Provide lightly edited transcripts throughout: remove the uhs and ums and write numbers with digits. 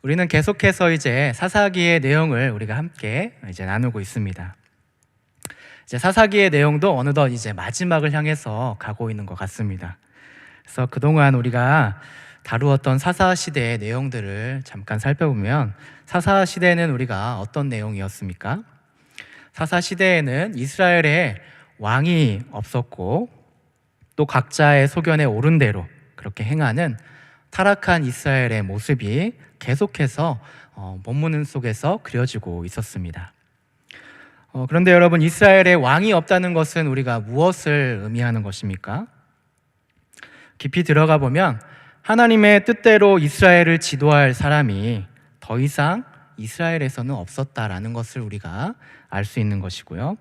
우리는 계속해서 이제 사사기의 내용을 우리가 함께 이제 나누고 있습니다. 이제 사사기의 내용도 어느덧 이제 마지막을 향해서 가고 있는 것 같습니다. 그래서 그동안 우리가 다루었던 사사 시대의 내용들을 잠깐 살펴보면, 사사 시대는 우리가 어떤 내용이었습니까? 사사 시대에는 이스라엘에 왕이 없었고, 또 각자의 소견에 옳은 대로 그렇게 행하는 타락한 이스라엘의 모습이 계속해서 본문 속에서 그려지고 있었습니다. 그런데 여러분, 이스라엘에 왕이 없다는 것은 우리가 무엇을 의미하는 것입니까? 깊이 들어가 보면 하나님의 뜻대로 이스라엘을 지도할 사람이 더 이상 이스라엘에서는 없었다라는 것을 우리가 알 수 있는 것이고요.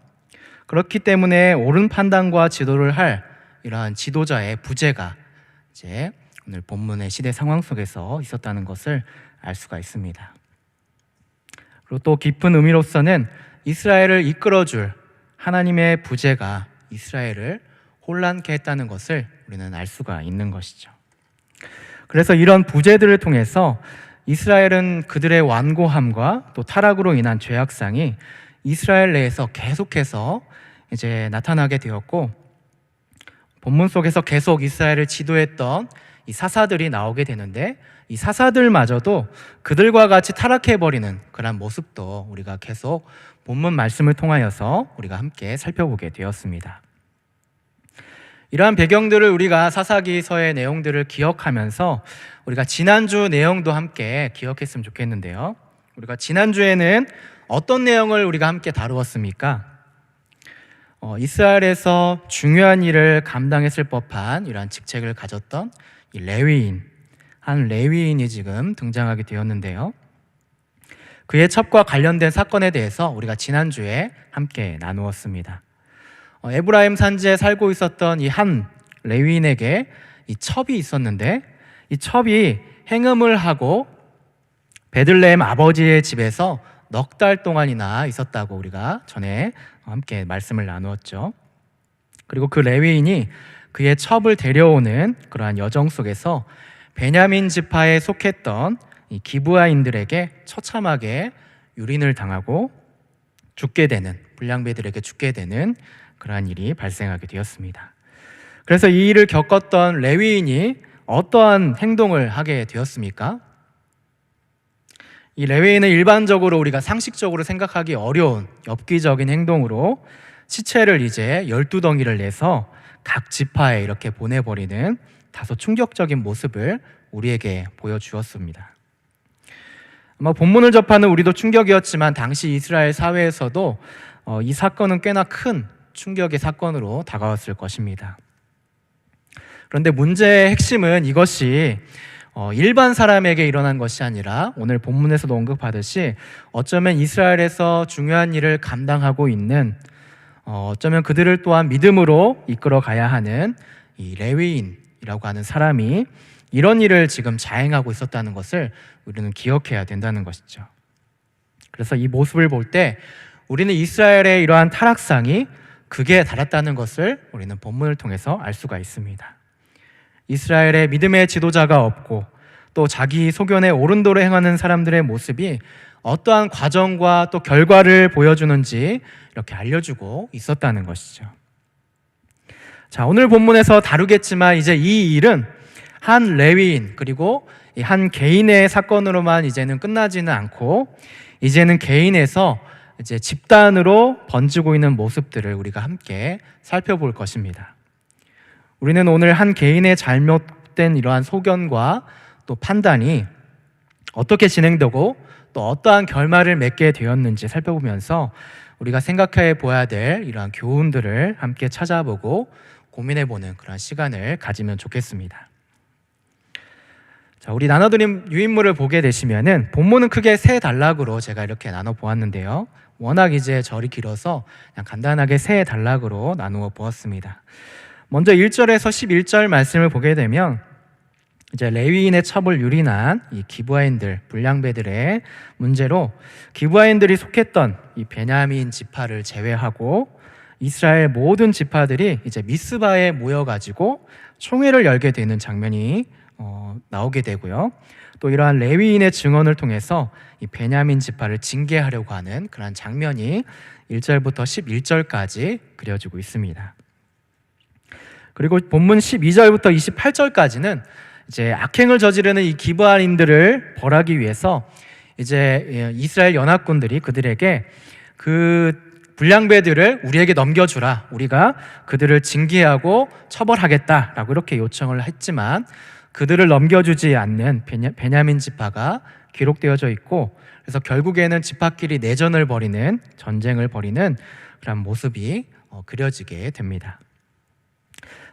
그렇기 때문에 옳은 판단과 지도를 할 이러한 지도자의 부재가 이제 오늘 본문의 시대 상황 속에서 있었다는 것을 알 수가 있습니다. 그리고 또 깊은 의미로서는 이스라엘을 이끌어줄 하나님의 부재가 이스라엘을 혼란케 했다는 것을 우리는 알 수가 있는 것이죠. 그래서 이런 부재들을 통해서 이스라엘은 그들의 완고함과 또 타락으로 인한 죄악상이 이스라엘 내에서 계속해서 이제 나타나게 되었고, 본문 속에서 계속 이스라엘을 지도했던 이 사사들이 나오게 되는데, 이 사사들마저도 그들과 같이 타락해버리는 그런 모습도 우리가 계속 본문 말씀을 통하여서 우리가 함께 살펴보게 되었습니다. 이러한 배경들을 우리가 사사기서의 내용들을 기억하면서 우리가 지난주 내용도 함께 기억했으면 좋겠는데요. 우리가 지난주에는 어떤 내용을 우리가 함께 다루었습니까? 이스라엘에서 중요한 일을 감당했을 법한 이러한 직책을 가졌던 이 레위인, 한 레위인이 지금 등장하게 되었는데요. 그의 첩과 관련된 사건에 대해서 우리가 지난주에 함께 나누었습니다. 에브라임 산지에 살고 있었던 이 한 레위인에게 이 첩이 있었는데, 이 첩이 행음을 하고 베들레헴 아버지의 집에서 넉 달 동안이나 있었다고 우리가 전에 함께 말씀을 나누었죠. 그리고 그 레위인이 그의 첩을 데려오는 그러한 여정 속에서 베냐민 지파에 속했던 이 기브아인들에게 처참하게 유린을 당하고 죽게 되는, 불량배들에게 죽게 되는 그러한 일이 발생하게 되었습니다. 그래서 이 일을 겪었던 레위인이 어떠한 행동을 하게 되었습니까? 이 레위인은 일반적으로 우리가 상식적으로 생각하기 어려운 엽기적인 행동으로 시체를 이제 12덩이를 내서 각 지파에 이렇게 보내버리는 다소 충격적인 모습을 우리에게 보여주었습니다. 아마 본문을 접하는 우리도 충격이었지만 당시 이스라엘 사회에서도 이 사건은 꽤나 큰 충격의 사건으로 다가왔을 것입니다. 그런데 문제의 핵심은 이것이 일반 사람에게 일어난 것이 아니라 오늘 본문에서도 언급하듯이 어쩌면 이스라엘에서 중요한 일을 감당하고 있는, 어쩌면 그들을 또한 믿음으로 이끌어 가야 하는 이 레위인이라고 하는 사람이 이런 일을 지금 자행하고 있었다는 것을 우리는 기억해야 된다는 것이죠. 그래서 이 모습을 볼 때 우리는 이스라엘의 이러한 타락상이 극에 달했다는 것을 우리는 본문을 통해서 알 수가 있습니다. 이스라엘의 믿음의 지도자가 없고 또 자기 소견에 옳은 도로 행하는 사람들의 모습이 어떠한 과정과 또 결과를 보여주는지 이렇게 알려주고 있었다는 것이죠. 자, 오늘 본문에서 다루겠지만 이제 이 일은 한 레위인 그리고 한 개인의 사건으로만 이제는 끝나지는 않고, 이제는 개인에서 이제 집단으로 번지고 있는 모습들을 우리가 함께 살펴볼 것입니다. 우리는 오늘 한 개인의 잘못된 이러한 소견과 또 판단이 어떻게 진행되고 또 어떠한 결말을 맺게 되었는지 살펴보면서 우리가 생각해 보아야 될 이러한 교훈들을 함께 찾아보고 고민해보는 그런 시간을 가지면 좋겠습니다. 자, 우리 나눠드린 유인물을 보게 되시면은 본문은 크게 세 단락으로 제가 이렇게 나눠 보았는데요. 워낙 이제 절이 길어서 그냥 간단하게 세 단락으로 나누어 보았습니다. 먼저 1절에서 11절 말씀을 보게 되면 이제 레위인의 첩을 유린한 이 기브아인들, 불량배들의 문제로 기브아인들이 속했던 이 베냐민 지파를 제외하고 이스라엘 모든 지파들이 이제 미스바에 모여가지고 총회를 열게 되는 장면이 나오게 되고요. 또 이러한 레위인의 증언을 통해서 이 베냐민 지파를 징계하려고 하는 그런 장면이 1절부터 11절까지 그려지고 있습니다. 그리고 본문 12절부터 28절까지는 이제 악행을 저지르는 이 기브아인들을 벌하기 위해서 이제 이스라엘 연합군들이 그들에게 그 불량배들을 우리에게 넘겨주라, 우리가 그들을 징계하고 처벌하겠다라고 이렇게 요청을 했지만 그들을 넘겨주지 않는 베냐민 지파가 기록되어져 있고, 그래서 결국에는 지파끼리 내전을 벌이는, 전쟁을 벌이는 그런 모습이 그려지게 됩니다.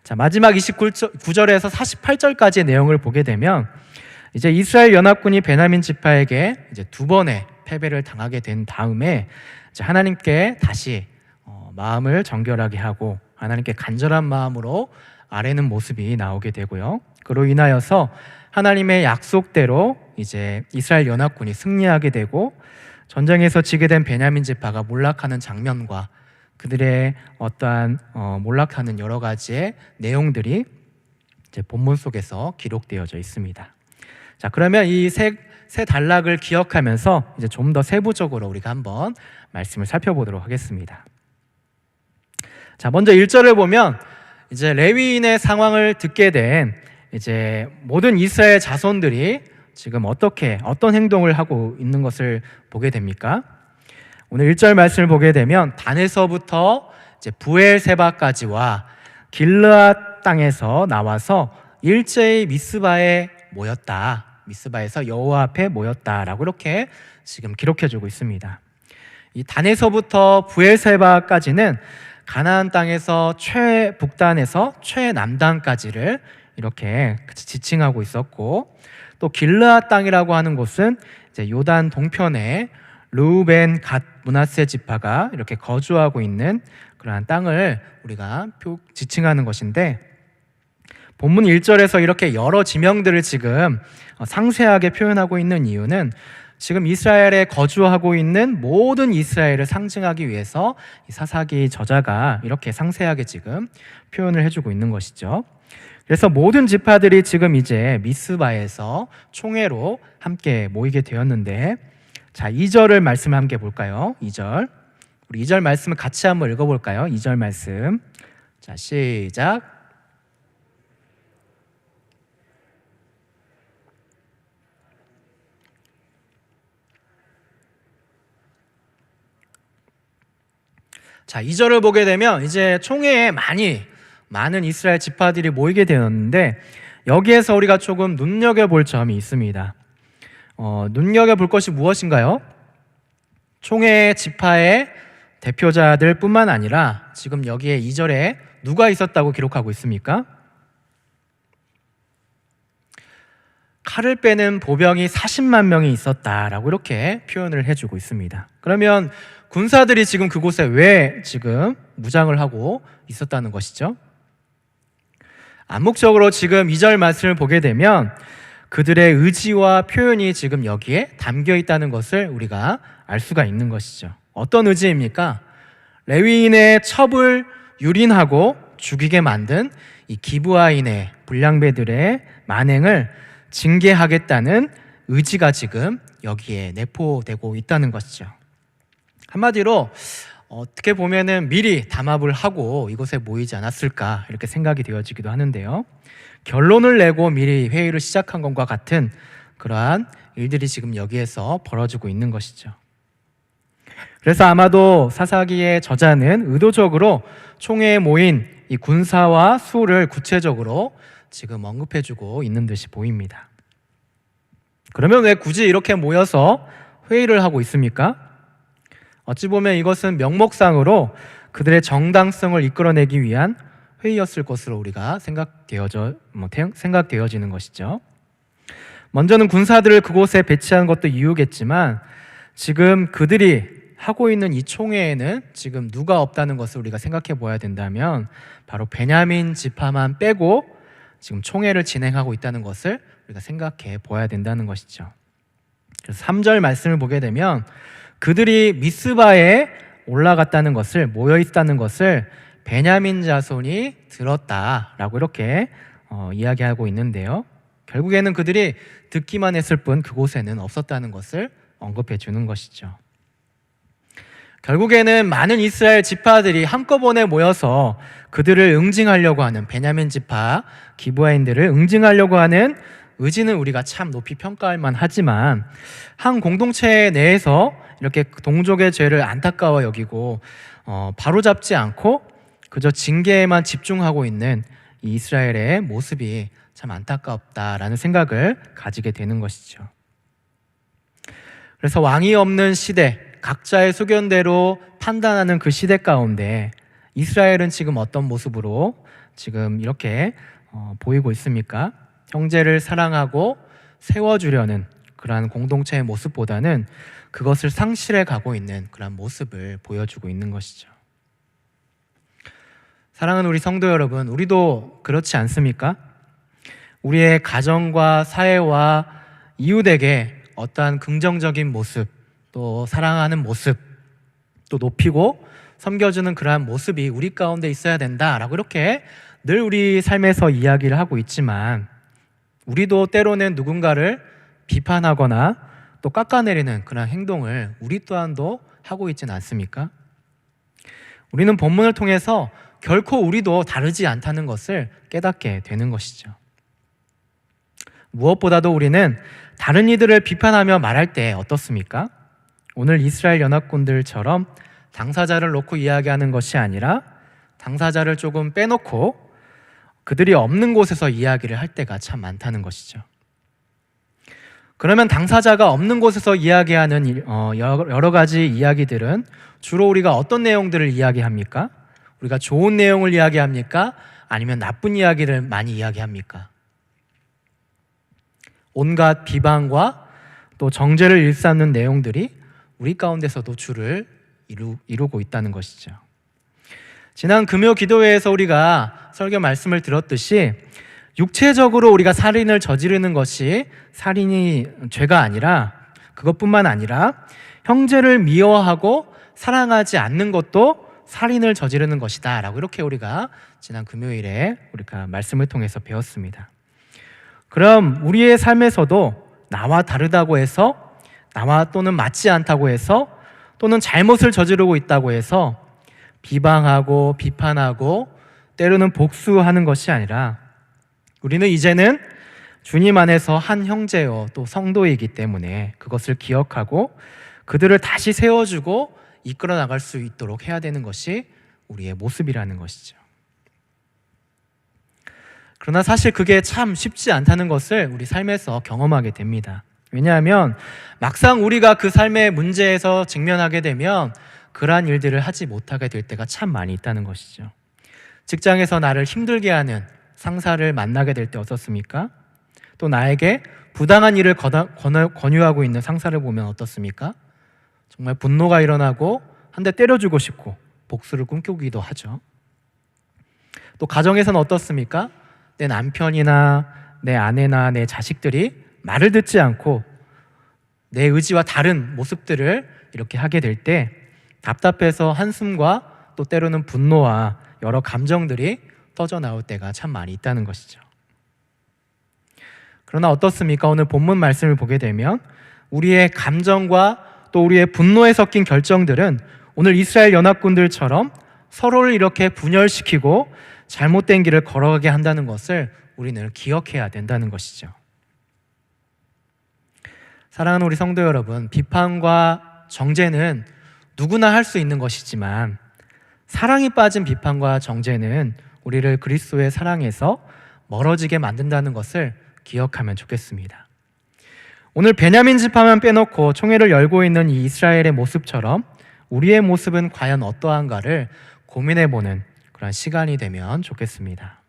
자, 마지막 29절에서 48절까지의 내용을 보게 되면 이제 이스라엘 연합군이 베냐민 지파에게 이제 두 번의 패배를 당하게 된 다음에 이제 하나님께 다시 마음을 정결하게 하고 하나님께 간절한 마음으로 아뢰는 모습이 나오게 되고요. 그로 인하여서 하나님의 약속대로 이제 이스라엘 연합군이 승리하게 되고 전쟁에서 지게 된 베냐민 지파가 몰락하는 장면과 그들의 어떠한 몰락하는 여러 가지의 내용들이 이제 본문 속에서 기록되어져 있습니다. 자, 그러면 이 세 단락을 기억하면서 이제 좀 더 세부적으로 우리가 한번 말씀을 살펴보도록 하겠습니다. 자, 먼저 1절을 보면 이제 레위인의 상황을 듣게 된 이제 모든 이스라엘 자손들이 지금 어떤 행동을 하고 있는 것을 보게 됩니까? 오늘 1절 말씀을 보게 되면 단에서부터 이제 부엘세바까지와 길르앗 땅에서 나와서 일제히 미스바에 모였다. 미스바에서 여호와 앞에 모였다라고 이렇게 지금 기록해주고 있습니다. 이 단에서부터 부엘세바까지는 가나안 땅에서 최북단에서 최남단까지를 이렇게 지칭하고 있었고, 또 길르앗 땅이라고 하는 곳은 이제 요단 동편에 르우벤, 갓, 므낫세 지파가 이렇게 거주하고 있는 그러한 땅을 우리가 지칭하는 것인데, 본문 1절에서 이렇게 여러 지명들을 지금 상세하게 표현하고 있는 이유는 지금 이스라엘에 거주하고 있는 모든 이스라엘을 상징하기 위해서 이 사사기 저자가 이렇게 상세하게 지금 표현을 해주고 있는 것이죠. 그래서 모든 지파들이 지금 이제 미스바에서 총회로 함께 모이게 되었는데, 자, 2절을 말씀 함께 볼까요? 2절. 우리 2절 말씀을 같이 한번 읽어볼까요? 2절 말씀. 자, 시작. 자, 2절을 보게 되면 이제 총회에 많은 이스라엘 지파들이 모이게 되었는데, 여기에서 우리가 조금 눈여겨볼 점이 있습니다. 눈여겨볼 것이 무엇인가요? 총회 지파의 대표자들 뿐만 아니라 지금 여기에 2절에 누가 있었다고 기록하고 있습니까? 칼을 빼는 보병이 40만 명이 있었다라고 이렇게 표현을 해주고 있습니다. 그러면 군사들이 지금 그곳에 왜 지금 무장을 하고 있었다는 것이죠? 암묵적으로 지금 2절 말씀을 보게 되면 그들의 의지와 표현이 지금 여기에 담겨 있다는 것을 우리가 알 수가 있는 것이죠. 어떤 의지입니까? 레위인의 첩을 유린하고 죽이게 만든 이 기브아인의 불량배들의 만행을 징계하겠다는 의지가 지금 여기에 내포되고 있다는 것이죠. 한마디로 어떻게 보면은 미리 담합을 하고 이곳에 모이지 않았을까 이렇게 생각이 되어지기도 하는데요. 결론을 내고 미리 회의를 시작한 것과 같은 그러한 일들이 지금 여기에서 벌어지고 있는 것이죠. 그래서 아마도 사사기의 저자는 의도적으로 총회에 모인 이 군사와 수를 구체적으로 지금 언급해주고 있는 듯이 보입니다. 그러면 왜 굳이 이렇게 모여서 회의를 하고 있습니까? 어찌 보면 이것은 명목상으로 그들의 정당성을 이끌어내기 위한 회의였을 것으로 우리가 생각되어지는 것이죠. 먼저는 군사들을 그곳에 배치한 것도 이유겠지만 지금 그들이 하고 있는 이 총회에는 지금 누가 없다는 것을 우리가 생각해 보아야 된다면 바로 베냐민 지파만 빼고 지금 총회를 진행하고 있다는 것을 우리가 생각해 보아야 된다는 것이죠. 그래서 3절 말씀을 보게 되면 그들이 미스바에 올라갔다는 것을, 모여 있다는 것을 베냐민 자손이 들었다라고 이렇게 이야기하고 있는데요. 결국에는 그들이 듣기만 했을 뿐 그곳에는 없었다는 것을 언급해 주는 것이죠. 결국에는 많은 이스라엘 지파들이 한꺼번에 모여서 그들을 응징하려고 하는, 베냐민 지파 기브아인들을 응징하려고 하는 의지는 우리가 참 높이 평가할 만하지만, 한 공동체 내에서 이렇게 동족의 죄를 안타까워 여기고 바로잡지 않고 그저 징계에만 집중하고 있는 이 이스라엘의 모습이 참 안타깝다라는 생각을 가지게 되는 것이죠. 그래서 왕이 없는 시대, 각자의 소견대로 판단하는 그 시대 가운데 이스라엘은 지금 어떤 모습으로 지금 이렇게 보이고 있습니까? 형제를 사랑하고 세워주려는 그러한 공동체의 모습보다는 그것을 상실해 가고 있는 그런 모습을 보여주고 있는 것이죠. 사랑하는 우리 성도 여러분, 우리도 그렇지 않습니까? 우리의 가정과 사회와 이웃에게 어떠한 긍정적인 모습, 또 사랑하는 모습, 또 높이고 섬겨주는 그러한 모습이 우리 가운데 있어야 된다라고 이렇게 늘 우리 삶에서 이야기를 하고 있지만, 우리도 때로는 누군가를 비판하거나 또 깎아내리는 그런 행동을 우리 또한도 하고 있지는 않습니까? 우리는 본문을 통해서 결코 우리도 다르지 않다는 것을 깨닫게 되는 것이죠. 무엇보다도 우리는 다른 이들을 비판하며 말할 때 어떻습니까? 오늘 이스라엘 연합군들처럼 당사자를 놓고 이야기하는 것이 아니라 당사자를 조금 빼놓고 그들이 없는 곳에서 이야기를 할 때가 참 많다는 것이죠. 그러면 당사자가 없는 곳에서 이야기하는 여러 가지 이야기들은 주로 우리가 어떤 내용들을 이야기합니까? 우리가 좋은 내용을 이야기합니까? 아니면 나쁜 이야기를 많이 이야기합니까? 온갖 비방과 또 정죄를 일삼는 내용들이 우리 가운데서도 주를 이루고 있다는 것이죠. 지난 금요 기도회에서 우리가 설교 말씀을 들었듯이 육체적으로 우리가 살인을 저지르는 것이 살인이 죄가 아니라, 그것뿐만 아니라 형제를 미워하고 사랑하지 않는 것도 살인을 저지르는 것이다 라고 이렇게 우리가 지난 금요일에 우리가 말씀을 통해서 배웠습니다. 그럼 우리의 삶에서도 나와 다르다고 해서, 나와 또는 맞지 않다고 해서, 또는 잘못을 저지르고 있다고 해서 비방하고 비판하고 때로는 복수하는 것이 아니라, 우리는 이제는 주님 안에서 한 형제요 또 성도이기 때문에 그것을 기억하고 그들을 다시 세워주고 이끌어 나갈 수 있도록 해야 되는 것이 우리의 모습이라는 것이죠. 그러나 사실 그게 참 쉽지 않다는 것을 우리 삶에서 경험하게 됩니다. 왜냐하면 막상 우리가 그 삶의 문제에서 직면하게 되면 그러한 일들을 하지 못하게 될 때가 참 많이 있다는 것이죠. 직장에서 나를 힘들게 하는 상사를 만나게 될 때 어떻습니까? 또 나에게 부당한 일을 권유하고 있는 상사를 보면 어떻습니까? 정말 분노가 일어나고 한 대 때려주고 싶고 복수를 꿈꾸기도 하죠. 또 가정에서는 어떻습니까? 내 남편이나 내 아내나 내 자식들이 말을 듣지 않고 내 의지와 다른 모습들을 이렇게 하게 될 때 답답해서 한숨과 또 때로는 분노와 여러 감정들이 터져 나올 때가 참 많이 있다는 것이죠. 그러나 어떻습니까? 오늘 본문 말씀을 보게 되면 우리의 감정과 또 우리의 분노에 섞인 결정들은 오늘 이스라엘 연합군들처럼 서로를 이렇게 분열시키고 잘못된 길을 걸어가게 한다는 것을 우리는 기억해야 된다는 것이죠. 사랑하는 우리 성도 여러분, 비판과 정죄는 누구나 할 수 있는 것이지만 사랑이 빠진 비판과 정죄는 우리를 그리스도의 사랑에서 멀어지게 만든다는 것을 기억하면 좋겠습니다. 오늘 베냐민 지파만 빼놓고 총회를 열고 있는 이 이스라엘의 모습처럼 우리의 모습은 과연 어떠한가를 고민해보는 그런 시간이 되면 좋겠습니다.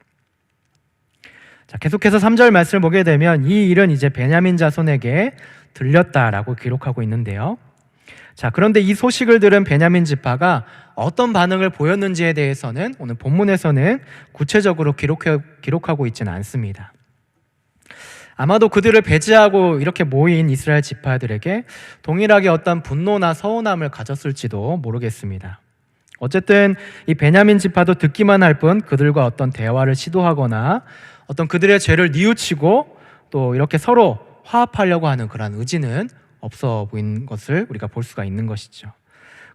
자, 계속해서 3절 말씀을 보게 되면 이 일은 이제 베냐민 자손에게 들렸다라고 기록하고 있는데요. 자, 그런데 이 소식을 들은 베냐민 지파가 어떤 반응을 보였는지에 대해서는 오늘 본문에서는 구체적으로 기록하고 있지는 않습니다. 아마도 그들을 배제하고 이렇게 모인 이스라엘 지파들에게 동일하게 어떤 분노나 서운함을 가졌을지도 모르겠습니다. 어쨌든 이 베냐민 지파도 듣기만 할 뿐 그들과 어떤 대화를 시도하거나 어떤 그들의 죄를 뉘우치고 또 이렇게 서로 화합하려고 하는 그런 의지는 없어 보이는 것을 우리가 볼 수가 있는 것이죠.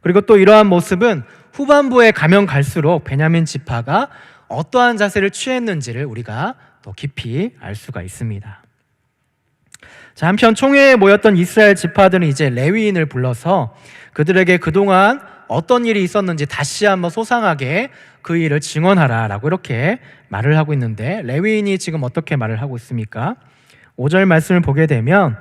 그리고 또 이러한 모습은 후반부에 가면 갈수록 베냐민 지파가 어떠한 자세를 취했는지를 우리가 더 깊이 알 수가 있습니다. 자, 한편 총회에 모였던 이스라엘 지파들은 이제 레위인을 불러서 그들에게 그동안 어떤 일이 있었는지 다시 한번 소상하게 그 일을 증언하라라고 이렇게 말을 하고 있는데, 레위인이 지금 어떻게 말을 하고 있습니까? 5절 말씀을 보게 되면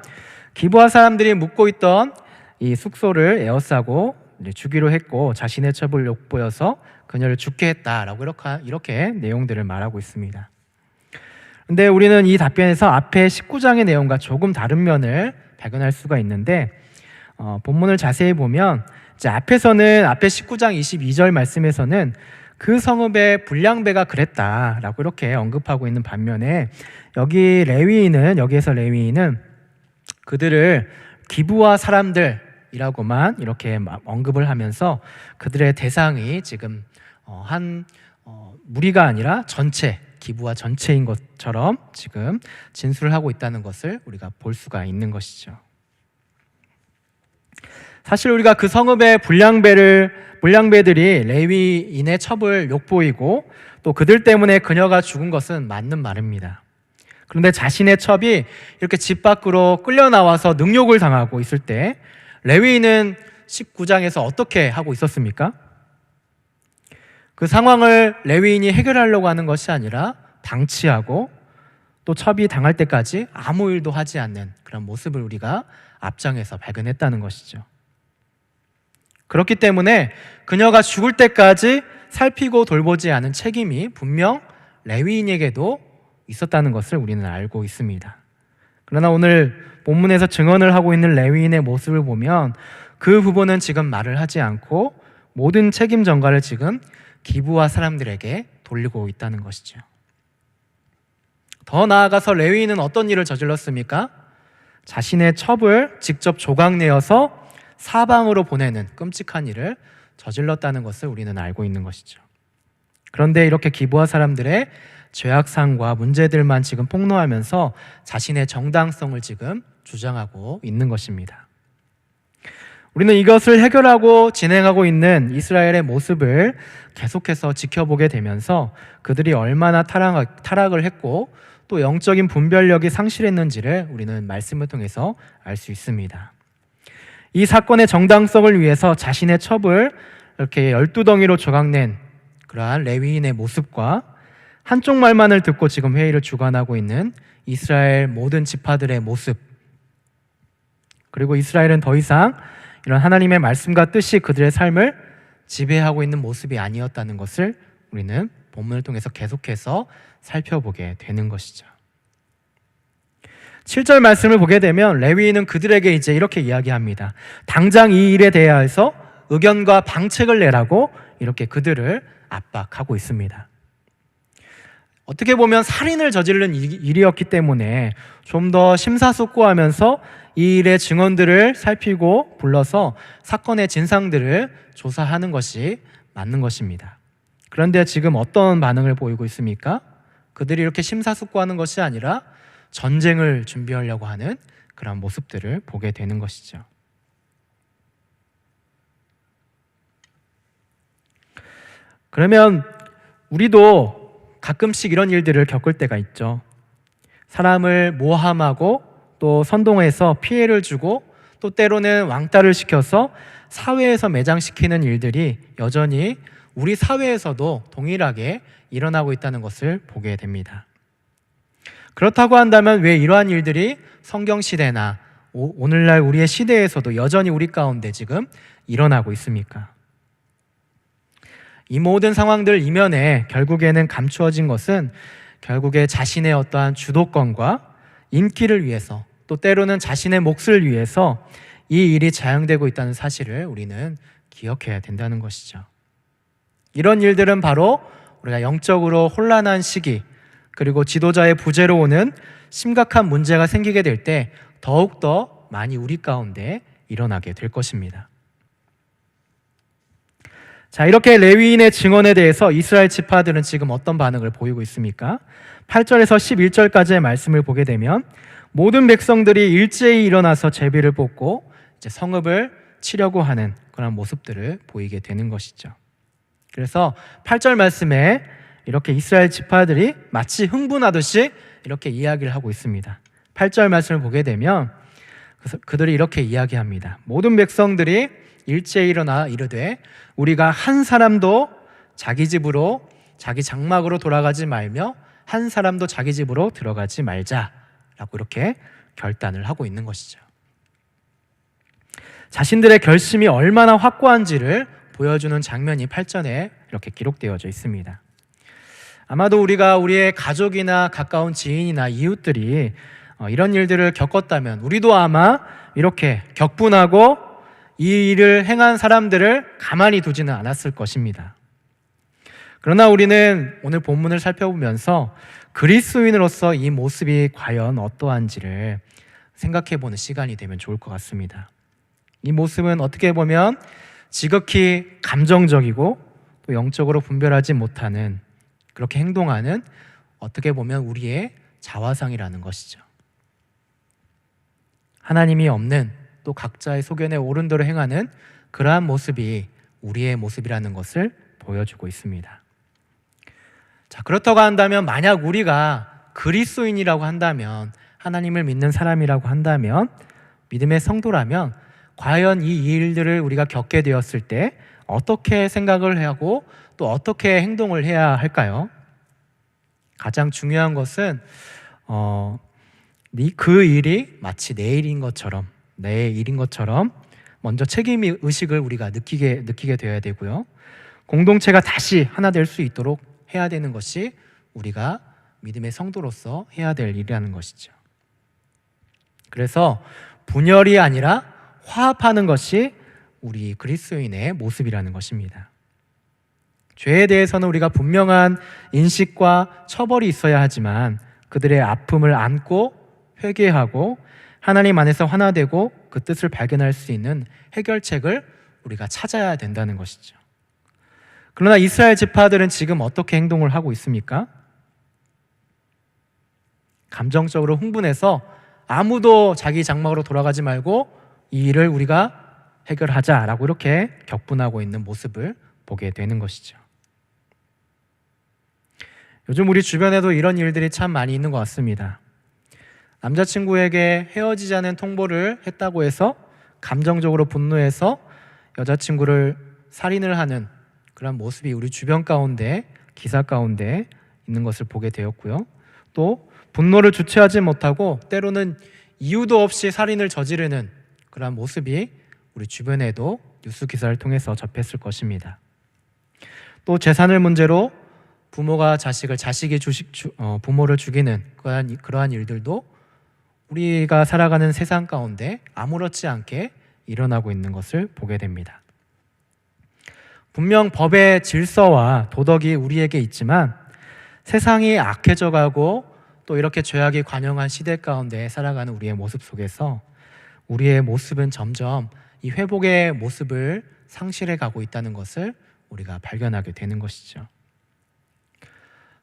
기브아 사람들이 묵고 있던 이 숙소를 에워싸고 죽이로 했고 자신의 첩을 욕보여서 그녀를 죽게 했다라고 이렇게 내용들을 말하고 있습니다. 근데 우리는 이 답변에서 앞에 19장의 내용과 조금 다른 면을 발견할 수가 있는데, 본문을 자세히 보면 이제 앞에 19장 22절 말씀에서는 그 성읍의 불량배가 그랬다라고 이렇게 언급하고 있는 반면에 여기에서 레위인은 그들을 기브아 사람들이라고만 이렇게 언급을 하면서 그들의 대상이 지금 무리가 아니라 전체, 기브아 전체인 것처럼 지금 진술을 하고 있다는 것을 우리가 볼 수가 있는 것이죠. 사실 우리가 그 성읍의 불량배들이 레위인의 첩을 욕보이고 또 그들 때문에 그녀가 죽은 것은 맞는 말입니다. 그런데 자신의 첩이 이렇게 집 밖으로 끌려 나와서 능욕을 당하고 있을 때 레위인은 19장에서 어떻게 하고 있었습니까? 그 상황을 레위인이 해결하려고 하는 것이 아니라 방치하고 또 첩이 당할 때까지 아무 일도 하지 않는 그런 모습을 우리가 앞장에서 발견했다는 것이죠. 그렇기 때문에 그녀가 죽을 때까지 살피고 돌보지 않은 책임이 분명 레위인에게도 있었다는 것을 우리는 알고 있습니다. 그러나 오늘 본문에서 증언을 하고 있는 레위인의 모습을 보면 그 부분은 지금 말을 하지 않고 모든 책임 전가를 지금 기브아 사람들에게 돌리고 있다는 것이죠. 더 나아가서 레위인은 어떤 일을 저질렀습니까? 자신의 첩을 직접 조각내어서 사방으로 보내는 끔찍한 일을 저질렀다는 것을 우리는 알고 있는 것이죠. 그런데 이렇게 기브아 사람들의 죄악상과 문제들만 지금 폭로하면서 자신의 정당성을 지금 주장하고 있는 것입니다. 우리는 이것을 해결하고 진행하고 있는 이스라엘의 모습을 계속해서 지켜보게 되면서 그들이 얼마나 타락을 했고 또 영적인 분별력이 상실했는지를 우리는 말씀을 통해서 알 수 있습니다. 이 사건의 정당성을 위해서 자신의 첩을 이렇게 12덩이로 조각낸 그러한 레위인의 모습과 한쪽 말만을 듣고 지금 회의를 주관하고 있는 이스라엘 모든 지파들의 모습, 그리고 이스라엘은 더 이상 이런 하나님의 말씀과 뜻이 그들의 삶을 지배하고 있는 모습이 아니었다는 것을 우리는 본문을 통해서 계속해서 살펴보게 되는 것이죠. 7절 말씀을 보게 되면 레위인은 그들에게 이제 이렇게 이야기합니다. 당장 이 일에 대해서 의견과 방책을 내라고 이렇게 그들을 압박하고 있습니다. 어떻게 보면 살인을 저지른 일이었기 때문에 좀 더 심사숙고하면서 이 일의 증언들을 살피고 불러서 사건의 진상들을 조사하는 것이 맞는 것입니다. 그런데 지금 어떤 반응을 보이고 있습니까? 그들이 이렇게 심사숙고하는 것이 아니라 전쟁을 준비하려고 하는 그런 모습들을 보게 되는 것이죠. 그러면 우리도 가끔씩 이런 일들을 겪을 때가 있죠. 사람을 모함하고 또 선동해서 피해를 주고 또 때로는 왕따를 시켜서 사회에서 매장시키는 일들이 여전히 우리 사회에서도 동일하게 일어나고 있다는 것을 보게 됩니다. 그렇다고 한다면 왜 이러한 일들이 성경시대나 오늘날 우리의 시대에서도 여전히 우리 가운데 지금 일어나고 있습니까? 이 모든 상황들 이면에 결국에는 감추어진 것은 결국에 자신의 어떠한 주도권과 인기를 위해서 또 때로는 자신의 몫을 위해서 이 일이 자행되고 있다는 사실을 우리는 기억해야 된다는 것이죠. 이런 일들은 바로 우리가 영적으로 혼란한 시기 그리고 지도자의 부재로 오는 심각한 문제가 생기게 될 때 더욱더 많이 우리 가운데 일어나게 될 것입니다. 자, 이렇게 레위인의 증언에 대해서 이스라엘 지파들은 지금 어떤 반응을 보이고 있습니까? 8절에서 11절까지의 말씀을 보게 되면 모든 백성들이 일제히 일어나서 제비를 뽑고 이제 성읍을 치려고 하는 그런 모습들을 보이게 되는 것이죠. 그래서 8절 말씀에 이렇게 이스라엘 지파들이 마치 흥분하듯이 이렇게 이야기를 하고 있습니다. 8절 말씀을 보게 되면 그들이 이렇게 이야기합니다. 모든 백성들이 일제히 일어나 이르되 우리가 한 사람도 자기 집으로 자기 장막으로 돌아가지 말며 한 사람도 자기 집으로 들어가지 말자라고 이렇게 결단을 하고 있는 것이죠. 자신들의 결심이 얼마나 확고한지를 보여주는 장면이 8절에 이렇게 기록되어져 있습니다. 아마도 우리가 우리의 가족이나 가까운 지인이나 이웃들이 이런 일들을 겪었다면 우리도 아마 이렇게 격분하고 이 일을 행한 사람들을 가만히 두지는 않았을 것입니다. 그러나 우리는 오늘 본문을 살펴보면서 그리스도인으로서 이 모습이 과연 어떠한지를 생각해보는 시간이 되면 좋을 것 같습니다. 이 모습은 어떻게 보면 지극히 감정적이고 또 영적으로 분별하지 못하는, 그렇게 행동하는, 어떻게 보면 우리의 자화상이라는 것이죠. 하나님이 없는, 또 각자의 소견에 옳은 대로 행하는 그러한 모습이 우리의 모습이라는 것을 보여주고 있습니다. 자, 그렇다고 한다면 만약 우리가 그리스도인이라고 한다면, 하나님을 믿는 사람이라고 한다면, 믿음의 성도라면 과연 이 일들을 우리가 겪게 되었을 때 어떻게 생각을 하고 또 어떻게 행동을 해야 할까요? 가장 중요한 것은 그 일이 마치 내 일인 것처럼, 내 일인 것처럼 먼저 책임의식을 우리가 느끼게 되어야 되고요. 공동체가 다시 하나 될 수 있도록 해야 되는 것이 우리가 믿음의 성도로서 해야 될 일이라는 것이죠. 그래서 분열이 아니라 화합하는 것이 우리 그리스도인의 모습이라는 것입니다. 죄에 대해서는 우리가 분명한 인식과 처벌이 있어야 하지만 그들의 아픔을 안고 회개하고 하나님 안에서 하나 되고 그 뜻을 발견할 수 있는 해결책을 우리가 찾아야 된다는 것이죠. 그러나 이스라엘 지파들은 지금 어떻게 행동을 하고 있습니까? 감정적으로 흥분해서 아무도 자기 장막으로 돌아가지 말고 이 일을 우리가 해결하자라고 이렇게 격분하고 있는 모습을 보게 되는 것이죠. 요즘 우리 주변에도 이런 일들이 참 많이 있는 것 같습니다. 남자친구에게 헤어지자는 통보를 했다고 해서 감정적으로 분노해서 여자친구를 살인을 하는 그런 모습이 우리 주변 가운데, 기사 가운데 있는 것을 보게 되었고요. 또 분노를 주체하지 못하고 때로는 이유도 없이 살인을 저지르는 그런 모습이 우리 주변에도 뉴스 기사를 통해서 접했을 것입니다. 또 재산을 문제로 부모가 자식을, 자식이 부모를 죽이는 그러한 일들도 우리가 살아가는 세상 가운데 아무렇지 않게 일어나고 있는 것을 보게 됩니다. 분명 법의 질서와 도덕이 우리에게 있지만 세상이 악해져 가고 또 이렇게 죄악이 관영한 시대 가운데 살아가는 우리의 모습 속에서 우리의 모습은 점점 이 회복의 모습을 상실해 가고 있다는 것을 우리가 발견하게 되는 것이죠.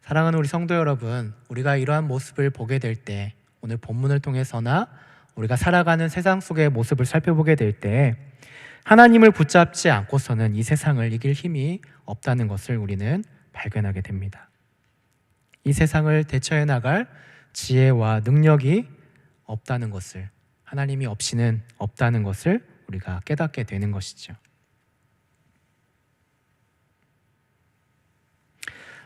사랑하는 우리 성도 여러분, 우리가 이러한 모습을 보게 될 때, 오늘 본문을 통해서나 우리가 살아가는 세상 속의 모습을 살펴보게 될 때 하나님을 붙잡지 않고서는 이 세상을 이길 힘이 없다는 것을 우리는 발견하게 됩니다. 이 세상을 대처해 나갈 지혜와 능력이 없다는 것을, 하나님이 없이는 없다는 것을 우리가 깨닫게 되는 것이죠.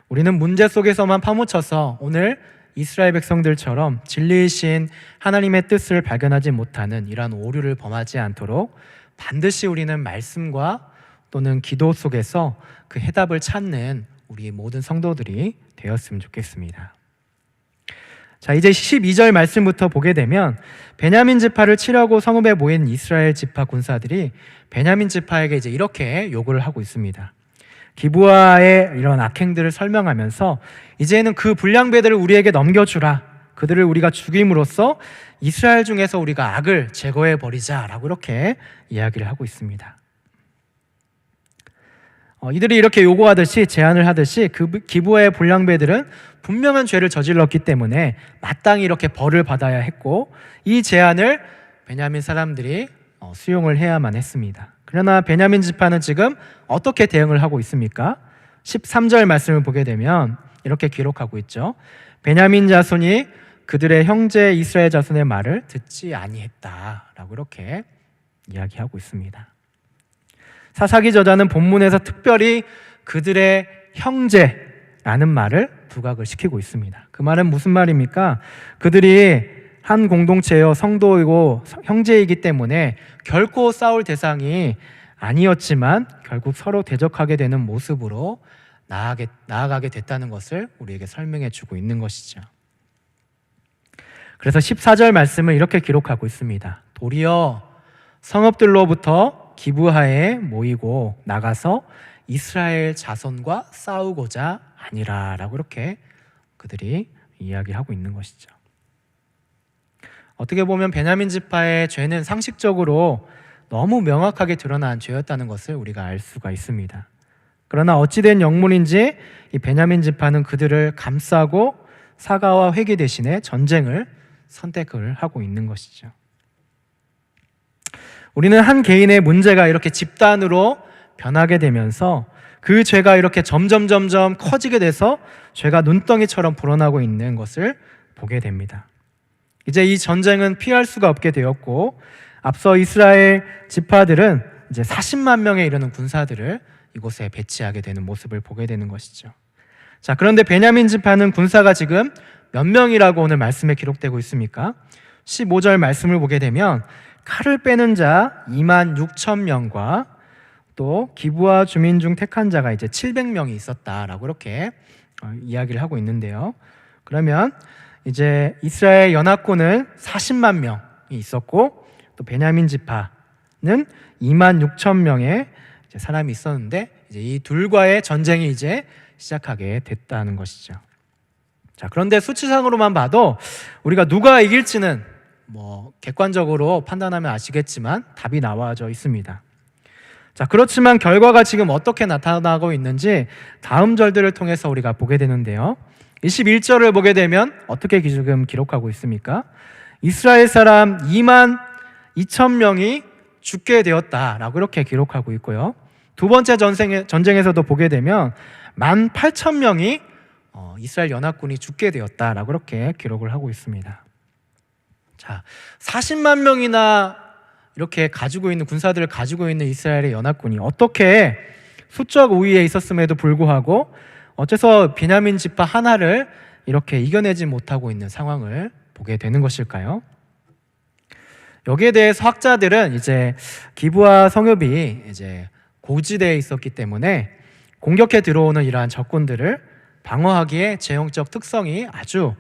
우리는 문제 속에서만 파묻혀서 오늘 이스라엘 백성들처럼 진리이신 하나님의 뜻을 발견하지 못하는 이러한 오류를 범하지 않도록 반드시 우리는 말씀과 또는 기도 속에서 그 해답을 찾는 우리 모든 성도들이 되었으면 좋겠습니다. 자, 이제 12절 말씀부터 보게 되면 베냐민 지파를 치려고 성읍에 모인 이스라엘 지파 군사들이 베냐민 지파에게 이제 이렇게 요구를 하고 있습니다. 기브아의 이런 악행들을 설명하면서 이제는 그 불량배들을 우리에게 넘겨주라. 그들을 우리가 죽임으로써 이스라엘 중에서 우리가 악을 제거해 버리자라고 이렇게 이야기를 하고 있습니다. 이들이 이렇게 요구하듯이 제안을 하듯이 그 기부의 불량배들은 분명한 죄를 저질렀기 때문에 마땅히 이렇게 벌을 받아야 했고, 이 제안을 베냐민 사람들이 수용을 해야만 했습니다. 그러나 베냐민 지파는 지금 어떻게 대응을 하고 있습니까? 13절 말씀을 보게 되면 이렇게 기록하고 있죠. 베냐민 자손이 그들의 형제 이스라엘 자손의 말을 듣지 아니했다라고 이렇게 이야기하고 있습니다. 사사기 저자는 본문에서 특별히 그들의 형제라는 말을 부각을 시키고 있습니다. 그 말은 무슨 말입니까? 그들이 한 공동체요 성도이고 형제이기 때문에 결코 싸울 대상이 아니었지만 결국 서로 대적하게 되는 모습으로 나아가게 됐다는 것을 우리에게 설명해 주고 있는 것이죠. 그래서 14절 말씀을 이렇게 기록하고 있습니다. 도리어 성읍들로부터 기브하에 모이고 나가서 이스라엘 자손과 싸우고자 아니라라고 이렇게 그들이 이야기하고 있는 것이죠. 어떻게 보면 베냐민 지파의 죄는 상식적으로 너무 명확하게 드러난 죄였다는 것을 우리가 알 수가 있습니다. 그러나 어찌된 영문인지 이 베냐민 지파는 그들을 감싸고 사과와 회개 대신에 전쟁을 선택을 하고 있는 것이죠. 우리는 한 개인의 문제가 이렇게 집단으로 변하게 되면서 그 죄가 이렇게 점점 커지게 돼서 죄가 눈덩이처럼 불어나고 있는 것을 보게 됩니다. 이제 이 전쟁은 피할 수가 없게 되었고, 앞서 이스라엘 지파들은 이제 40만 명에 이르는 군사들을 이곳에 배치하게 되는 모습을 보게 되는 것이죠. 자, 그런데 베냐민 지파는 군사가 지금 몇 명이라고 오늘 말씀에 기록되고 있습니까? 15절 말씀을 보게 되면 칼을 빼는 자 2만 6천 명과 또 기브아 주민 중 택한 자가 이제 700명이 있었다라고 이렇게 이야기를 하고 있는데요. 그러면 이제 이스라엘 연합군은 40만 명이 있었고, 또 베냐민 지파는 2만 6천 명의 사람이 있었는데, 이제 이 둘과의 전쟁이 이제 시작하게 됐다는 것이죠. 자, 그런데 수치상으로만 봐도 우리가 누가 이길지는 객관적으로 판단하면 아시겠지만 답이 나와져 있습니다. 자, 그렇지만 결과가 지금 어떻게 나타나고 있는지 다음 절들을 통해서 우리가 보게 되는데요. 21절을 보게 되면 어떻게 지금 기록하고 있습니까? 이스라엘 사람 2만 2천 명이 죽게 되었다라고 이렇게 기록하고 있고요. 두 번째 전쟁에서도 보게 되면 1만 8천 명이 이스라엘 연합군이 죽게 되었다라고 이렇게 기록을 하고 있습니다. 자, 40만 명이나 이렇게 가지고 있는 군사들을 가지고 있는 이스라엘의 연합군이 어떻게 수적 우위에 있었음에도 불구하고 어째서 베냐민 지파 하나를 이렇게 이겨내지 못하고 있는 상황을 보게 되는 것일까요? 여기에 대해서 학자들은 이제 기브아 성읍이 이제 고지대에 있었기 때문에 공격해 들어오는 이러한 적군들을 방어하기에 제형적 특성이 아주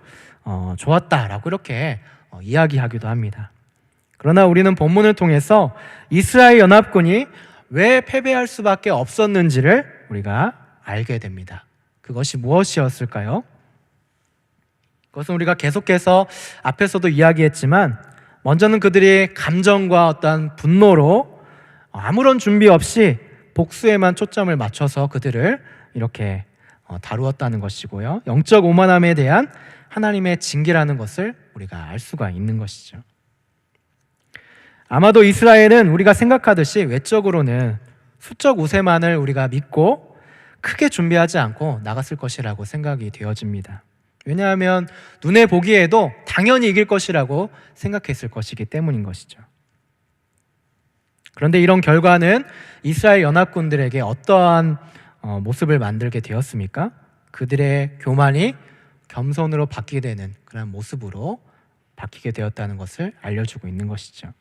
좋았다라고 이렇게 이야기하기도 합니다. 그러나 우리는 본문을 통해서 이스라엘 연합군이 왜 패배할 수밖에 없었는지를 우리가 알게 됩니다. 그것이 무엇이었을까요? 그것은 우리가 계속해서 앞에서도 이야기했지만, 먼저는 그들이 감정과 어떤 분노로 아무런 준비 없이 복수에만 초점을 맞춰서 그들을 이렇게 다루었다는 것이고요. 영적 오만함에 대한 하나님의 징계라는 것을 우리가 알 수가 있는 것이죠. 아마도 이스라엘은 우리가 생각하듯이 외적으로는 수적 우세만을 우리가 믿고 크게 준비하지 않고 나갔을 것이라고 생각이 되어집니다. 왜냐하면 눈에 보기에도 당연히 이길 것이라고 생각했을 것이기 때문인 것이죠. 그런데 이런 결과는 이스라엘 연합군들에게 어떠한 모습을 만들게 되었습니까? 그들의 교만이 겸손으로 바뀌게 되는 그런 모습으로 바뀌게 되었다는 것을 알려주고 있는 것이죠.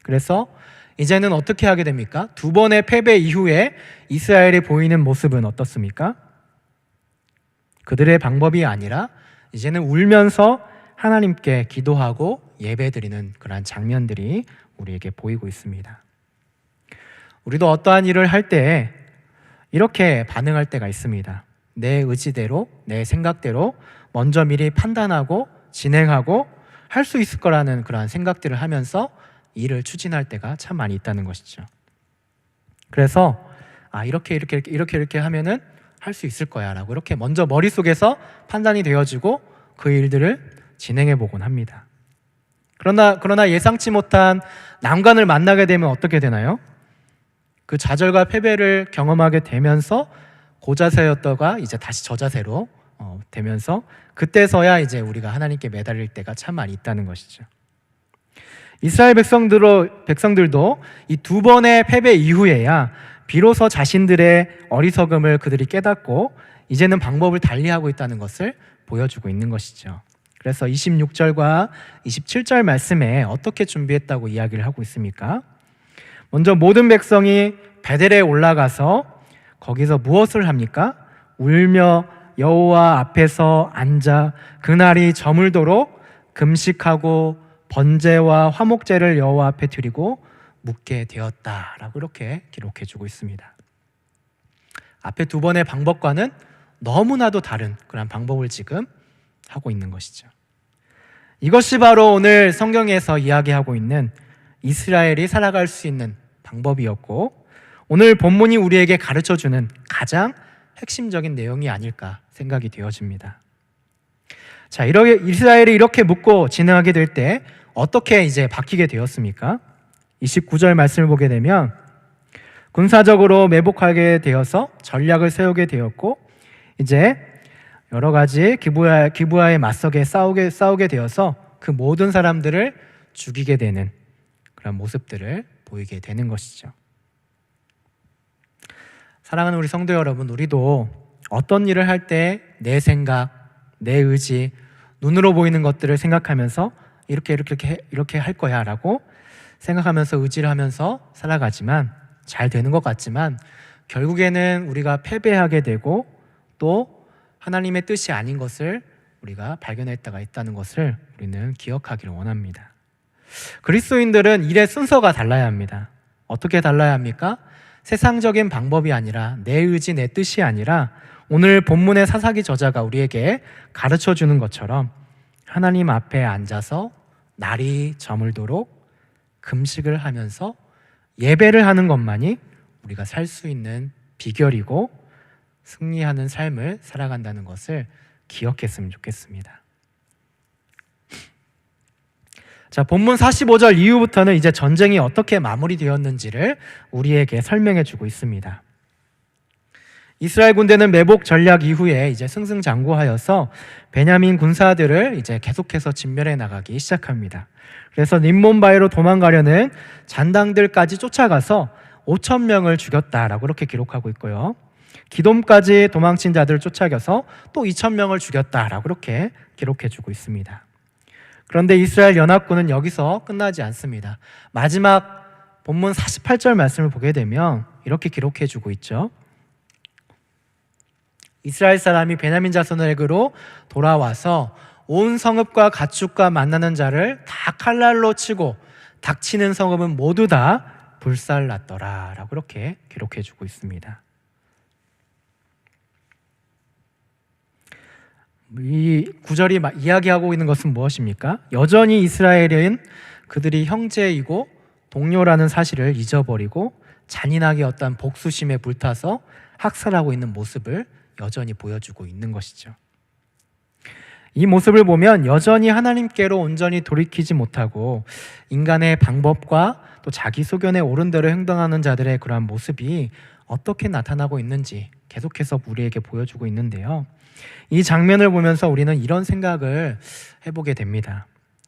그래서 이제는 어떻게 하게 됩니까? 두 번의 패배 이후에 이스라엘이 보이는 모습은 어떻습니까? 그들의 방법이 아니라 이제는 울면서 하나님께 기도하고 예배드리는 그러한 장면들이 우리에게 보이고 있습니다. 우리도 어떠한 일을 할 때 이렇게 반응할 때가 있습니다. 내 의지대로, 내 생각대로 먼저 미리 판단하고 진행하고 할 수 있을 거라는 그러한 생각들을 하면서 일을 추진할 때가 참 많이 있다는 것이죠. 그래서 이렇게 하면은 할 수 있을 거야 라고 이렇게 먼저 머릿속에서 판단이 되어지고 그 일들을 진행해 보곤 합니다. 그러나 예상치 못한 난관을 만나게 되면 어떻게 되나요? 그 좌절과 패배를 경험하게 되면서 고자세였다가 이제 다시 저자세로 되면서 그때서야 이제 우리가 하나님께 매달릴 때가 참 많이 있다는 것이죠. 이스라엘 백성들도 이 두 번의 패배 이후에야 비로소 자신들의 어리석음을 그들이 깨닫고 이제는 방법을 달리하고 있다는 것을 보여주고 있는 것이죠. 그래서 26절과 27절 말씀에 어떻게 준비했다고 이야기를 하고 있습니까? 먼저 모든 백성이 베델에 올라가서 거기서 무엇을 합니까? 울며 여호와 앞에서 앉아 그날이 저물도록 금식하고 번제와 화목제를 여호와 앞에 드리고 묵게 되었다라고 이렇게 기록해 주고 있습니다. 앞에 두 번의 방법과는 너무나도 다른 그런 방법을 지금 하고 있는 것이죠. 이것이 바로 오늘 성경에서 이야기하고 있는 이스라엘이 살아갈 수 있는 방법이었고 오늘 본문이 우리에게 가르쳐주는 가장 핵심적인 내용이 아닐까 생각이 되어집니다. 자, 이스라엘이 이렇게 묵고 진행하게 될 때 어떻게 이제 바뀌게 되었습니까? 29절 말씀을 보게 되면 군사적으로 매복하게 되어서 전략을 세우게 되었고 이제 여러 가지 기브야에 맞서게 싸우게 되어서 그 모든 사람들을 죽이게 되는 그런 모습들을 보이게 되는 것이죠. 사랑하는 우리 성도 여러분, 우리도 어떤 일을 할 때 내 생각, 내 의지, 눈으로 보이는 것들을 생각하면서 이렇게 할 거야 라고 생각하면서 의지를 하면서 살아가지만 잘 되는 것 같지만 결국에는 우리가 패배하게 되고 또 하나님의 뜻이 아닌 것을 우리가 발견했다가 있다는 것을 우리는 기억하기를 원합니다. 그리스도인들은 일의 순서가 달라야 합니다. 어떻게 달라야 합니까? 세상적인 방법이 아니라 내 의지, 내 뜻이 아니라 오늘 본문의 사사기 저자가 우리에게 가르쳐 주는 것처럼 하나님 앞에 앉아서 날이 저물도록 금식을 하면서 예배를 하는 것만이 우리가 살 수 있는 비결이고 승리하는 삶을 살아간다는 것을 기억했으면 좋겠습니다. 자, 본문 45절 이후부터는 이제 전쟁이 어떻게 마무리되었는지를 우리에게 설명해 주고 있습니다. 이스라엘 군대는 매복 전략 이후에 이제 승승장구하여서 베냐민 군사들을 이제 계속해서 진멸해 나가기 시작합니다. 그래서 림몬바이로 도망가려는 잔당들까지 쫓아가서 5천 명을 죽였다라고 이렇게 기록하고 있고요. 기돔까지 도망친 자들을 쫓아가서 또 2천 명을 죽였다라고 이렇게 기록해 주고 있습니다. 그런데 이스라엘 연합군은 여기서 끝나지 않습니다. 마지막 본문 48절 말씀을 보게 되면 이렇게 기록해 주고 있죠. 이스라엘 사람이 베냐민 자손에게로 돌아와서 온 성읍과 가축과 만나는 자를 다 칼날로 치고 닥치는 성읍은 모두 다 불살랐더라 라고 이렇게 기록해 주고 있습니다. 이 구절이 이야기하고 있는 것은 무엇입니까? 여전히 이스라엘은 그들이 형제이고 동료라는 사실을 잊어버리고 잔인하게 어떤 복수심에 불타서 학살하고 있는 모습을 여전히 보여주고 있는 것이죠. 이 모습을 보면 여전히 하나님께로 온전히 돌이키지 못하고 인간의 방법과 또 자기 소견에 옳은 대로 행동하는 자들의 그러한 모습이 어떻게 나타나고 있는지 계속해서 우리에게 보여주고 있는데요. 이 장면을 보면서 우리는 이런 생각을 해보게 됩니다.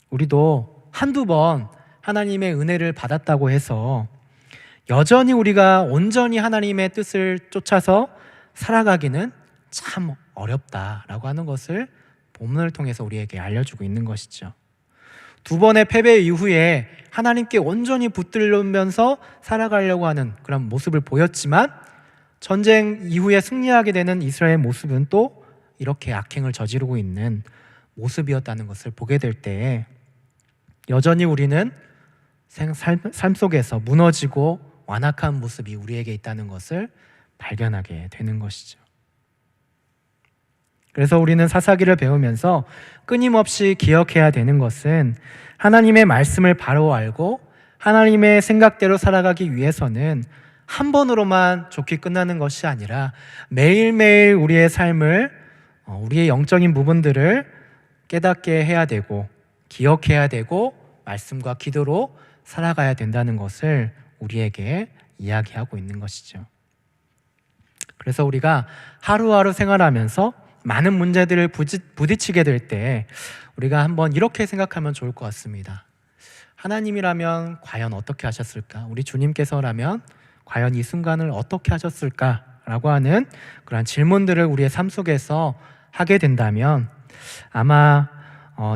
우리도 한두 번 하나님의 은혜를 받았다고 해서 여전히 우리가 온전히 하나님의 뜻을 쫓아서 살아가기는 참 어렵다라고 하는 것을 본문을 통해서 우리에게 알려주고 있는 것이죠. 두 번의 패배 이후에 하나님께 온전히 붙들면서 살아가려고 하는 그런 모습을 보였지만 전쟁 이후에 승리하게 되는 이스라엘의 모습은 또 이렇게 악행을 저지르고 있는 모습이었다는 것을 보게 될 때 여전히 우리는 삶 속에서 무너지고 완악한 모습이 우리에게 있다는 것을 발견하게 되는 것이죠. 그래서 우리는 사사기를 배우면서 끊임없이 기억해야 되는 것은 하나님의 말씀을 바로 알고 하나님의 생각대로 살아가기 위해서는 한 번으로만 좋게 끝나는 것이 아니라 매일매일 우리의 삶을 우리의 영적인 부분들을 깨닫게 해야 되고 기억해야 되고 말씀과 기도로 살아가야 된다는 것을 우리에게 이야기하고 있는 것이죠. 그래서 우리가 하루하루 생활하면서 많은 문제들을 부딪히게 될 때 우리가 한번 이렇게 생각하면 좋을 것 같습니다. 하나님이라면 과연 어떻게 하셨을까? 우리 주님께서라면 과연 이 순간을 어떻게 하셨을까라고 하는 그런 질문들을 우리의 삶 속에서 하게 된다면 아마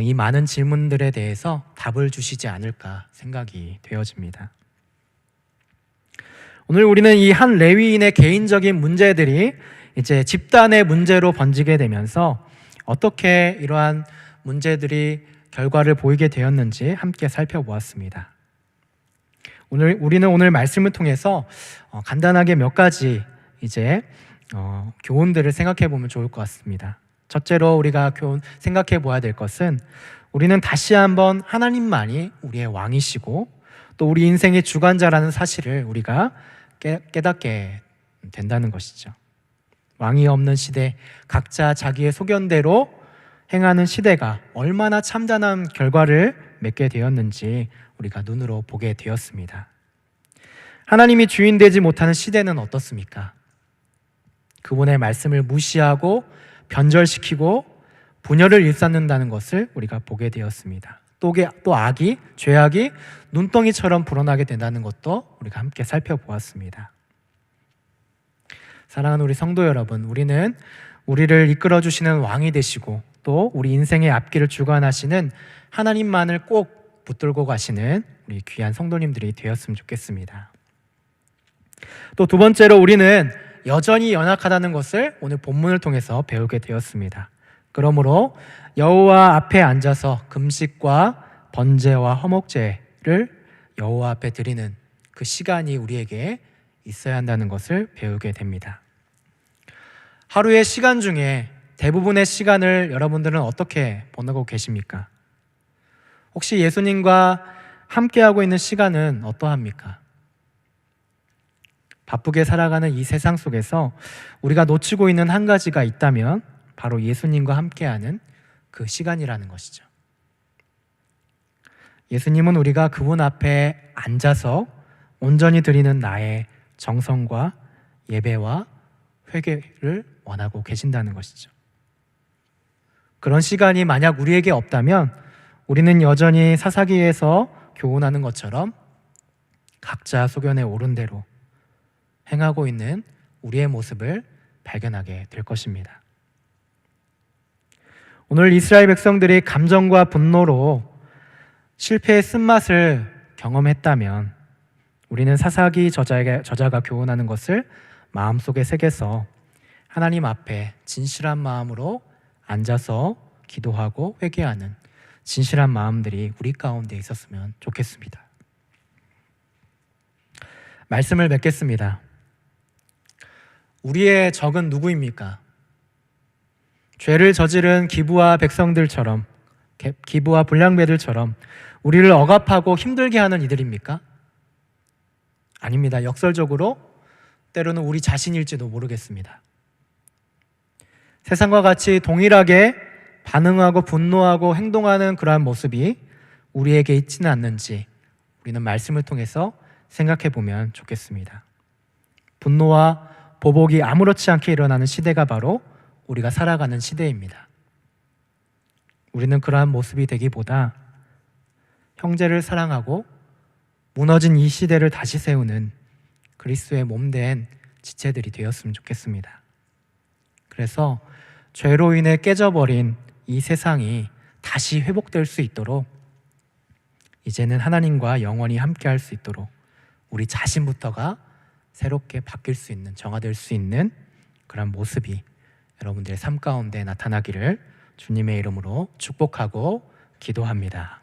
이 많은 질문들에 대해서 답을 주시지 않을까 생각이 되어집니다. 오늘 우리는 이 한 레위인의 개인적인 문제들이 이제 집단의 문제로 번지게 되면서 어떻게 이러한 문제들이 결과를 보이게 되었는지 함께 살펴보았습니다. 우리는 오늘 말씀을 통해서 간단하게 몇 가지 이제 교훈들을 생각해 보면 좋을 것 같습니다. 첫째로 우리가 생각해 보아야 될 것은 우리는 다시 한번 하나님만이 우리의 왕이시고 또 우리 인생의 주관자라는 사실을 우리가 깨닫게 된다는 것이죠. 왕이 없는 시대, 각자 자기의 소견대로 행하는 시대가 얼마나 참담한 결과를 맺게 되었는지 우리가 눈으로 보게 되었습니다. 하나님이 주인 되지 못하는 시대는 어떻습니까? 그분의 말씀을 무시하고 변절시키고 분열을 일삼는다는 것을 우리가 보게 되었습니다. 또 악이, 죄악이 눈덩이처럼 불어나게 된다는 것도 우리가 함께 살펴보았습니다. 사랑하는 우리 성도 여러분, 우리는 우리를 이끌어 주시는 왕이 되시고 또 우리 인생의 앞길을 주관하시는 하나님만을 꼭 붙들고 가시는 우리 귀한 성도님들이 되었으면 좋겠습니다. 또 두 번째로 우리는 여전히 연약하다는 것을 오늘 본문을 통해서 배우게 되었습니다. 그러므로 여호와 앞에 앉아서 금식과 번제와 화목제를 여호와 앞에 드리는 그 시간이 우리에게 있어야 한다는 것을 배우게 됩니다. 하루의 시간 중에 대부분의 시간을 여러분들은 어떻게 보내고 계십니까? 혹시 예수님과 함께하고 있는 시간은 어떠합니까? 바쁘게 살아가는 이 세상 속에서 우리가 놓치고 있는 한 가지가 있다면 바로 예수님과 함께하는 그 시간이라는 것이죠. 예수님은 우리가 그분 앞에 앉아서 온전히 드리는 나의 정성과 예배와 회개를 원하고 계신다는 것이죠. 그런 시간이 만약 우리에게 없다면 우리는 여전히 사사기에서 교훈하는 것처럼 각자 소견에 오른 대로 행하고 있는 우리의 모습을 발견하게 될 것입니다. 오늘 이스라엘 백성들이 감정과 분노로 실패의 쓴맛을 경험했다면 우리는 사사기 저자가 교훈하는 것을 마음속에 새겨서 하나님 앞에 진실한 마음으로 앉아서 기도하고 회개하는 진실한 마음들이 우리 가운데 있었으면 좋겠습니다. 말씀을 맺겠습니다. 우리의 적은 누구입니까? 죄를 저지른 기브와 백성들처럼, 기브와 불량배들처럼 우리를 억압하고 힘들게 하는 이들입니까? 아닙니다. 역설적으로 때로는 우리 자신일지도 모르겠습니다. 세상과 같이 동일하게 반응하고 분노하고 행동하는 그러한 모습이 우리에게 있지는 않는지 우리는 말씀을 통해서 생각해 보면 좋겠습니다. 분노와 보복이 아무렇지 않게 일어나는 시대가 바로 우리가 살아가는 시대입니다. 우리는 그러한 모습이 되기보다 형제를 사랑하고 무너진 이 시대를 다시 세우는 그리스도의 몸된 지체들이 되었으면 좋겠습니다. 그래서 죄로 인해 깨져버린 이 세상이 다시 회복될 수 있도록 이제는 하나님과 영원히 함께할 수 있도록 우리 자신부터가 새롭게 바뀔 수 있는, 정화될 수 있는 그런 모습이 여러분들의 삶 가운데 나타나기를 주님의 이름으로 축복하고 기도합니다.